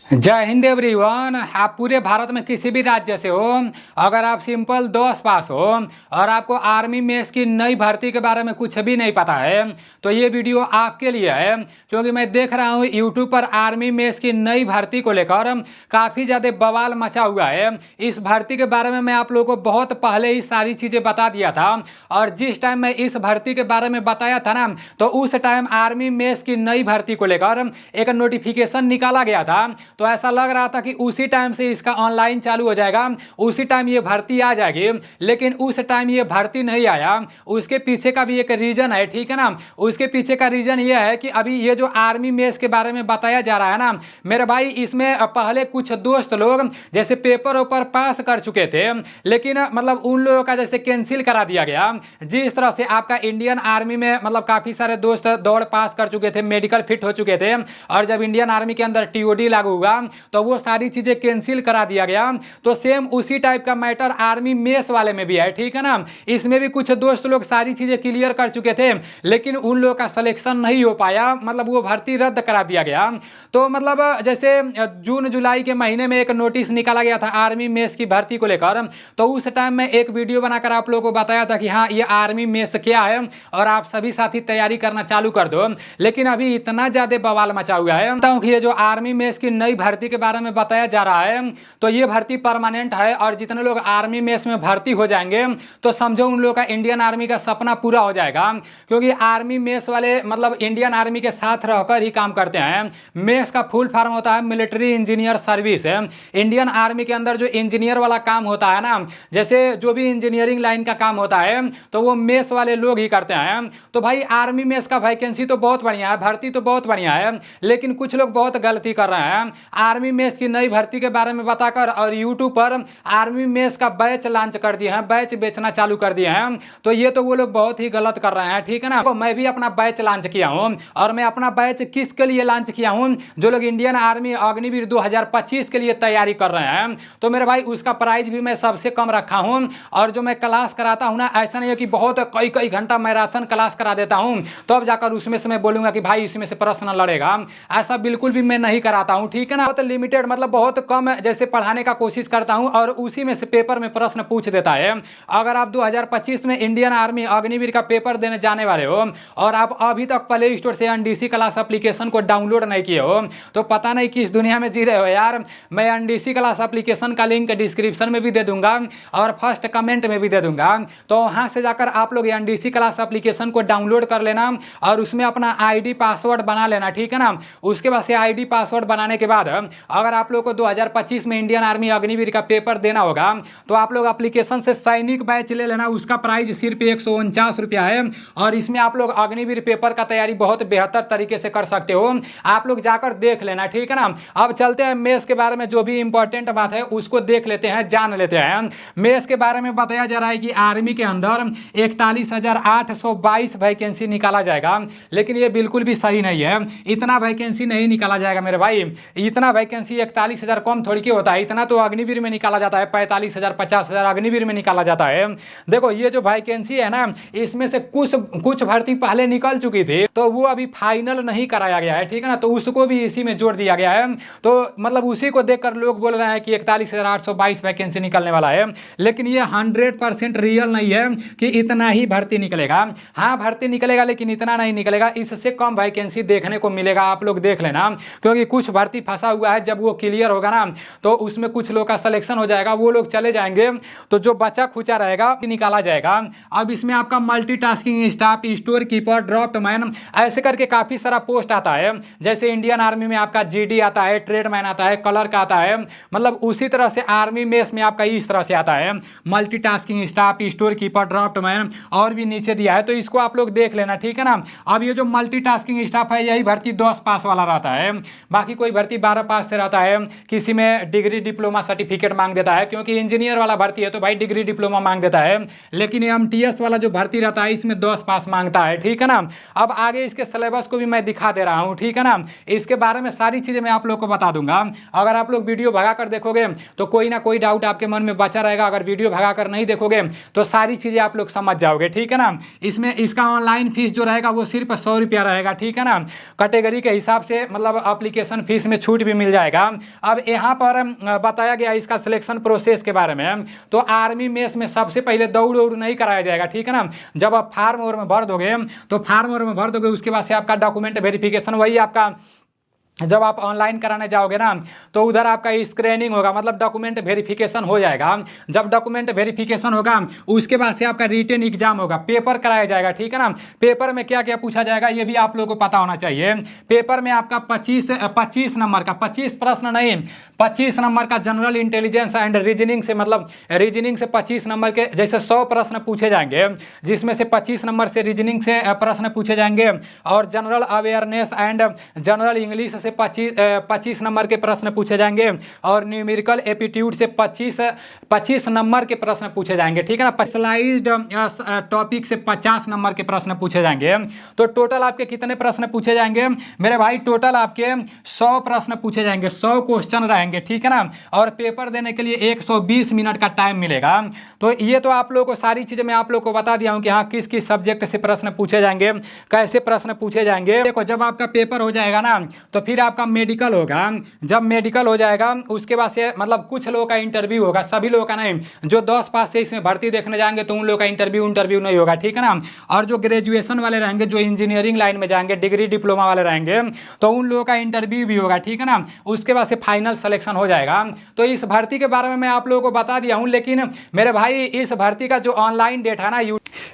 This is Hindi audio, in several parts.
जय हिंद एवरीवन। आप पूरे भारत में किसी भी राज्य से हो, अगर आप सिंपल 10 पास हो और आपको आर्मी मेंस की नई भर्ती के बारे में कुछ भी नहीं पता है तो ये वीडियो आपके लिए है। क्योंकि मैं देख रहा हूँ यूट्यूब पर आर्मी मेंस की नई भर्ती को लेकर काफ़ी ज़्यादा बवाल मचा हुआ है। इस भर्ती के बारे में मैं आप लोगों को बहुत पहले ही सारी चीज़ें बता दिया था, और जिस टाइम मैं इस भर्ती के बारे में बताया था ना, तो उस टाइम आर्मी मेंस की नई भर्ती को लेकर एक नोटिफिकेशन निकाला गया था। तो ऐसा लग रहा था कि उसी टाइम से इसका ऑनलाइन चालू हो जाएगा, उसी टाइम ये भर्ती आ जाएगी, लेकिन उस टाइम ये भर्ती नहीं आया। उसके पीछे का भी एक रीजन है, ठीक है ना। उसके पीछे का रीजन ये है कि अभी ये जो आर्मी मेंस के बारे में बताया जा रहा है ना मेरे भाई, इसमें पहले कुछ दोस्त लोग जैसे पेपर ऊपर पास कर चुके थे, लेकिन मतलब उन लोगों का जैसे कैंसिल करा दिया गया। जिस तरह से आपका इंडियन आर्मी में मतलब काफ़ी सारे दोस्त दौड़ पास कर चुके थे, मेडिकल फिट हो चुके थे, और जब इंडियन आर्मी के अंदर टीओडी लागू हुआ तो वो सारी चीजें कैंसिल करा दिया गया। तो सेम उसी टाइप का मैटर आर्मी मेंस वाले में भी है, ठीक है ना। इसमें भी कुछ दोस्त लोग सारी चीजें क्लियर कर चुके थे, लेकिन उन लोगों का सिलेक्शन नहीं हो पाया, मतलब वो भर्ती रद्द करा दिया गया। तो मतलब जैसे जून जुलाई के महीने में एक नोटिस निकाला गया था आर्मी मेंस की भर्ती को लेकर, तो उस टाइम में एक वीडियो बनाकर आप लोगों को बताया था कि हाँ ये आर्मी मेंस क्या है और आप सभी साथी तैयारी करना चालू कर दो। लेकिन अभी इतना ज्यादा बवाल मचा हुआ है कि ये जो आर्मी मेंस की नई भर्ती के बारे में बताया जा रहा है, तो ये भर्ती परमानेंट है, और जितने लोग आर्मी मेंस में भर्ती हो जाएंगे तो समझो उन लोगों का इंडियन आर्मी का सपना पूरा हो जाएगा। क्योंकि आर्मी मेंस वाले मतलब इंडियन आर्मी के साथ रहकर ही काम करते हैं। मेंस का फुल फॉर्म होता है मिलिट्री इंजीनियर सर्विस है। इंडियन आर्मी के अंदर जो इंजीनियर वाला काम होता है ना, जैसे जो भी इंजीनियरिंग लाइन का काम होता है तो वो मेंस वाले लोग ही करते हैं। तो भाई आर्मी मेंस का वैकेंसी तो बहुत बढ़िया है, भर्ती तो बहुत बढ़िया है, लेकिन कुछ लोग बहुत गलती कर रहे हैं। आर्मी मेंस की नई भर्ती के बारे में बताकर और यूट्यूब पर आर्मी मेंस का बैच लॉन्च कर दिए हैं, बैच बेचना चालू कर दिए हैं। तो ये तो वो लोग बहुत ही गलत कर रहे हैं, ठीक है ना। तो मैं भी अपना बैच लॉन्च किया हूं, और मैं अपना बैच किसके लिए लॉन्च किया हूं, जो लोग इंडियन आर्मी अग्निवीर 2025 के लिए तैयारी कर रहे हैं। तो मेरे भाई उसका प्राइस भी मैं सबसे कम रखा हूं, और जो मैं क्लास कराता हूं ना, ऐसा नहीं है कि बहुत कई कई घंटा मैराथन क्लास करा देता हूं तो अब जाकर उसमें से मैं बोलूंगा कि भाई इसमें से प्रश्न लड़ेगा, ऐसा बिल्कुल भी मैं नहीं कराता हूं, ठीक है ना। बहुत लिमिटेड मतलब बहुत कम जैसे पढ़ाने का कोशिश करता हूं, और उसी में से पेपर में प्रश्न पूछ देता है। अगर आप 2025 में इंडियन आर्मी अग्निवीर का पेपर देने जाने वाले हो और आप अभी तक प्ले स्टोर से एनडीसी क्लास एप्लीकेशन को डाउनलोड नहीं किए हो, तो पता नहीं किस दुनिया में जी रहे हो यार। मैं एनडीसी क्लास एप्लीकेशन का लिंक डिस्क्रिप्शन में भी दे दूंगा और फर्स्ट कमेंट में भी दे दूंगा, तो वहां से जाकर आप लोग एनडीसी क्लास एप्लीकेशन को डाउनलोड कर लेना और उसमें अपना आईडी पासवर्ड बना लेना, ठीक है ना। उसके बाद से आईडी पासवर्ड बनाने के बाद अगर आप लोग को 2025 में इंडियन आर्मी अग्निवीर का पेपर देना होगा तो आप लोग एप्लीकेशन से सैनिक बैच ले लेना। उसका प्राइस सिर्फ 149 रुपया है, और इसमें आप लोग अग्निवीर पेपर का तैयारी बहुत बेहतर तरीके से कर सकते हो। आप लोग जाकर देख लेना, ठीक है ना। अब चलते हैं मेंस के बारे में, जो भी इंपॉर्टेंट बात है उसको देख लेते हैं, जान लेते हैं। मेंस के बारे में बताया जा रहा है कि आर्मी के अंदर 41,822 वैकेंसी निकाला जाएगा, लेकिन ये बिल्कुल भी सही नहीं है। इतना वैकेंसी नहीं निकाला जाएगा मेरे भाई, इतना वैकेंसी 41,000 कम थोड़ी के होता है, इतना तो अग्निवीर में निकाला जाता है। 45,000 50,000 अग्निवीर में निकाला जाता है। देखो ये जो वैकेंसी है ना, इसमें से कुछ भर्ती पहले निकल चुकी थी, तो वो अभी फाइनल नहीं कराया गया है, ठीक है ना। तो उसको भी इसी में जोड़ दिया गया है। तो मतलब उसी को देखकर लोग बोल रहे हैं कि 41,822 वैकेंसी निकलने वाला है, लेकिन ये 100% रियल नहीं है कि इतना ही भर्ती निकलेगा। हाँ भर्ती निकलेगा, लेकिन इतना नहीं निकलेगा, इससे कम वैकेंसी देखने को मिलेगा। आप लोग देख लेना, क्योंकि कुछ भर्ती फंसा हुआ है, जब वो क्लियर होगा ना तो उसमें कुछ लोग का सिलेक्शन हो जाएगा, वो लोग चले जाएंगे, तो जो बचा खुचा रहेगा निकाला जाएगा। अब इसमें आपका multitasking staff, store keeper, draught man, ऐसे करके काफी सारा पोस्ट आता है। जैसे इंडियन आर्मी में आपका जीडी आता है, ट्रेडमैन आता है, क्लर्क आता है, मतलब उसी तरह से आर्मी मेंस में आपका इस तरह से आता है multitasking staff, store keeper, draught man, और भी नीचे दिया है, तो इसको आप लोग देख लेना, ठीक है ना। अब ये जो मल्टीटास्किंग स्टाफ है यही भर्ती 10 पास वाला रहता है, बाकी कोई भर्ती 12 पास से रहता है, किसी में डिग्री डिप्लोमा सर्टिफिकेट मांग देता है, क्योंकि इंजीनियर वाला भर्ती है तो भाई डिग्री डिप्लोमा मांग देता है। लेकिन एमटीएस वाला जो भर्ती रहता है इसमें 10 पास मांगता है, ठीक है ना। अब आगे इसके सिलेबस को भी मैं दिखा दे रहा हूँ, ठीक है ना। इसके बारे में सारी चीजें मैं आप लोग को बता दूंगा। अगर आप लोग वीडियो भगा कर देखोगे तो कोई ना कोई डाउट आपके मन में बचा रहेगा, अगर वीडियो भगा कर नहीं देखोगे तो सारी चीजें आप लोग समझ जाओगे, ठीक है ना। इसमें इसका ऑनलाइन फीस जो रहेगा वो सिर्फ 100 रुपया रहेगा, ठीक है ना। कैटेगरी के हिसाब से मतलब एप्लीकेशन फीस में छूट छूट भी मिल जाएगा। अब यहाँ पर बताया गया इसका सिलेक्शन प्रोसेस के बारे में। तो आर्मी मेस में सबसे पहले दौड़ उड़ नहीं कराया जाएगा, ठीक है ना। जब आप फार्म और में भर दोगे तो फार्म और में भर दोगे, उसके बाद से आपका डॉक्यूमेंट वेरिफिकेशन, वही आपका जब आप ऑनलाइन कराने जाओगे ना तो उधर आपका स्क्रीनिंग होगा, मतलब डॉक्यूमेंट वेरिफिकेशन हो जाएगा। जब डॉक्यूमेंट वेरिफिकेशन होगा उसके बाद से आपका रिटन एग्जाम होगा, पेपर कराया जाएगा, ठीक है ना। पेपर में क्या क्या पूछा जाएगा ये भी आप लोगों को पता होना चाहिए। पेपर में आपका 25 नंबर का, 25 प्रश्न नहीं, 25 नंबर का जनरल इंटेलिजेंस एंड रीजनिंग से, मतलब रीजनिंग से 25 नंबर के, जैसे 100 प्रश्न पूछे जाएंगे जिसमें से 25 नंबर से रीजनिंग से प्रश्न पूछे जाएंगे, और general awareness and general English से 25 नंबर के प्रश्न पूछे जाएंगे, और न्यूमेरिकल एप्टीट्यूड से 25 नंबर के प्रश्न पूछे जाएंगे, ठीक है ना। स्पेशलाइज्ड टॉपिक से 50 नंबर के प्रश्न पूछे जाएंगे। तो टोटल आपके कितने प्रश्न पूछे जाएंगे मेरे भाई? टोटल आपके 100 प्रश्न पूछे जाएंगे, 100 क्वेश्चन रहेंगे, ठीक है ना। और पेपर देने के लिए 120 मिनट का टाइम मिलेगा। तो ये तो आप लोगों को सारी चीजें मैं आप लोगों को बता दिया हूं कि हाँ किस किस सब्जेक्ट से प्रश्न पूछे जाएंगे, कैसे प्रश्न पूछे जाएंगे। देखो जब आपका पेपर हो जाएगा ना तो फिर आपका मेडिकल होगा। जब मेडिकल हो जाएगा उसके बाद से मतलब कुछ लोगों का इंटरव्यू होगा, सभी लोगों का नहीं। जो 10 पास से इसमें भर्ती देखने जाएंगे तो उन लोगों का इंटरव्यू नहीं होगा, ठीक है ना। और जो ग्रेजुएशन वाले रहेंगे, जो इंजीनियरिंग लाइन में जाएंगे, डिग्री डिप्लोमा वाले रहेंगे, तो उन लोगों का इंटरव्यू भी होगा, ठीक है ना। उसके बाद से फाइनल सिलेक्शन हो जाएगा। तो इस भर्ती के बारे में मैं आप लोगों को बता दिया हूं, लेकिन मेरे भाई इस भर्ती का जो ऑनलाइन डेट है ना,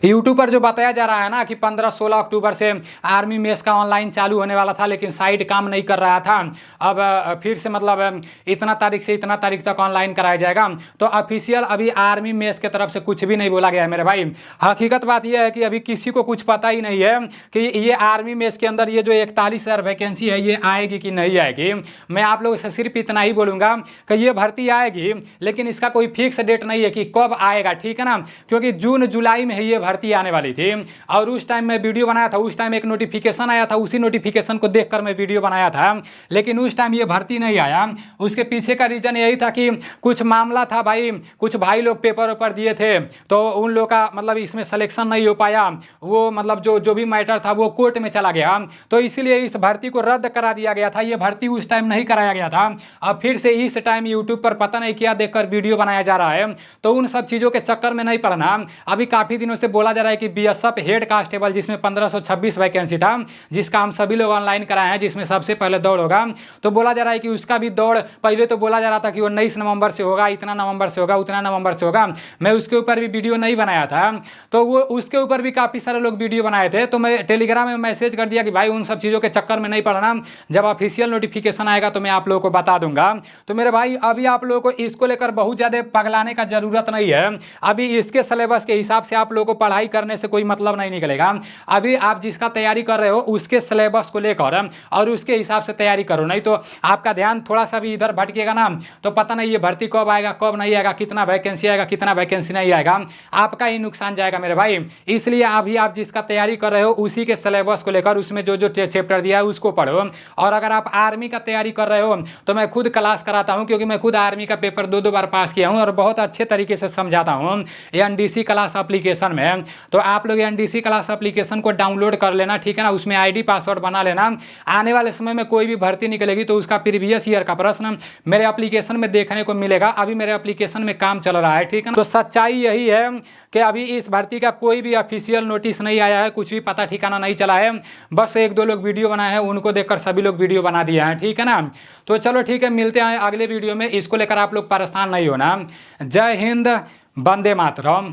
यूट्यूब पर जो बताया जा रहा है ना कि 15-16 अक्टूबर से आर्मी मेस का ऑनलाइन चालू होने वाला था, लेकिन साइट काम नहीं कर रहा था। अब फिर से मतलब इतना तारीख से इतना तारीख तक ऑनलाइन कराया जाएगा। तो ऑफिशियल अभी आर्मी मेस की तरफ से कुछ भी नहीं बोला गया है मेरे भाई। हकीकत बात यह है कि अभी किसी को कुछ पता ही नहीं है कि ये आर्मी मेस के अंदर ये जो 41,000 वैकेंसी है ये आएगी कि नहीं आएगी। मैं आप लोगों से सिर्फ इतना ही बोलूँगा कि ये भर्ती आएगी, लेकिन इसका कोई फिक्स डेट नहीं है कि कब आएगा, ठीक है ना। क्योंकि जून जुलाई में ये भर्ती आने वाली थी, और उस टाइम मैं वीडियो बनाया था, उस टाइम एक नोटिफिकेशन आया था, उसी नोटिफिकेशन को देखकर मैं वीडियो बनाया था, लेकिन उस टाइम ये भर्ती नहीं आया। उसके पीछे का रीजन यही था कि कुछ मामला था भाई, कुछ भाई लोग पेपर वेपर दिए थे तो उन लोग का मतलब इसमें सिलेक्शन नहीं हो पाया, वो मतलब जो भी मैटर था वो कोर्ट में चला गया, तो इसीलिए इस भर्ती को रद्द करा दिया गया था। ये भर्ती उस टाइम नहीं कराया गया था। अब फिर से इस टाइम यूट्यूब पर पता नहीं क्या देखकर वीडियो बनाया जा रहा है, तो उन सब चीज़ों के चक्कर में नहीं पड़ना। अभी काफ़ी दिनों से बोला जा रहा है कि बीएसएफ हेड कांस्टेबल जिसमें 1526 वैकेंसी था, जिसका हम सभी लोग ऑनलाइन कराए हैं, जिसमें सबसे पहले दौड़ होगा, तो बोला जा रहा है कि उसका भी दौड़ पहले तो बोला जा रहा था कि वो 19 नवंबर से होगा, इतना नवंबर से होगा, उतना नवंबर से होगा। मैं उसके ऊपर भी वीडियो नहीं बनाया था, तो वो उसके ऊपर भी काफ़ी सारे लोग वीडियो बनाए थे। तो मैं टेलीग्राम में मैसेज कर दिया कि भाई उन सब चीज़ों के चक्कर में नहीं पड़ना, जब ऑफिशियल नोटिफिकेशन आएगा तो मैं आप लोगों को बता दूंगा। तो मेरे भाई अभी आप लोगों को इसको लेकर बहुत ज़्यादा पगलाने का जरूरत नहीं है। अभी इसके सिलेबस के हिसाब से आप लोगों को पढ़ाई करने से कोई मतलब नहीं निकलेगा। अभी आप जिसका तैयारी कर रहे हो उसके सिलेबस को लेकर और उसके हिसाब से तैयारी करो, नहीं तो आपका ध्यान थोड़ा सा भी इधर भटकेगा ना तो पता नहीं ये भर्ती कब आएगा कब नहीं आएगा, कितना वैकेंसी आएगा कितना वैकेंसी नहीं आएगा, आपका ही नुकसान जाएगा मेरे भाई। इसलिए अभी आप जिसका तैयारी कर रहे हो उसी के सिलेबस को लेकर उसमें जो जो चैप्टर दिया है उसको पढ़ो। और अगर आप आर्मी का तैयारी कर रहे हो तो मैं खुद क्लास कराता हूँ, क्योंकि मैं खुद आर्मी का पेपर 2 बार पास किया हूँ और बहुत अच्छे तरीके से समझाता हूँ एनडीसी क्लास एप्लीकेशन में। तो आप लोग एनडीसी क्लास एप्लीकेशन को डाउनलोड कर लेना, ठीक है ना। उसमें आईडी पासवर्ड बना लेना। आने वाले समय में कोई भी भर्ती निकलेगी तो उसका प्रीवियस ईयर का प्रश्न मेरे एप्लीकेशन में देखने को मिलेगा। अभी मेरे एप्लीकेशन में काम चल रहा है, ठीक है ना। तो सच्चाई यही है कि अभी इस भर्ती का कोई भी ऑफिशियल नोटिस नहीं आया है, कुछ भी पता ठिकाना नहीं चला है। बस 1-2 लोग वीडियो बनाए हैं, उनको देखकर सभी लोग वीडियो बना दिए हैं, ठीक है ना। तो चलो ठीक है, मिलते हैं अगले वीडियो में। इसको लेकर आप लोग परेशान नहीं होना। जय हिंद, वंदे मातरम।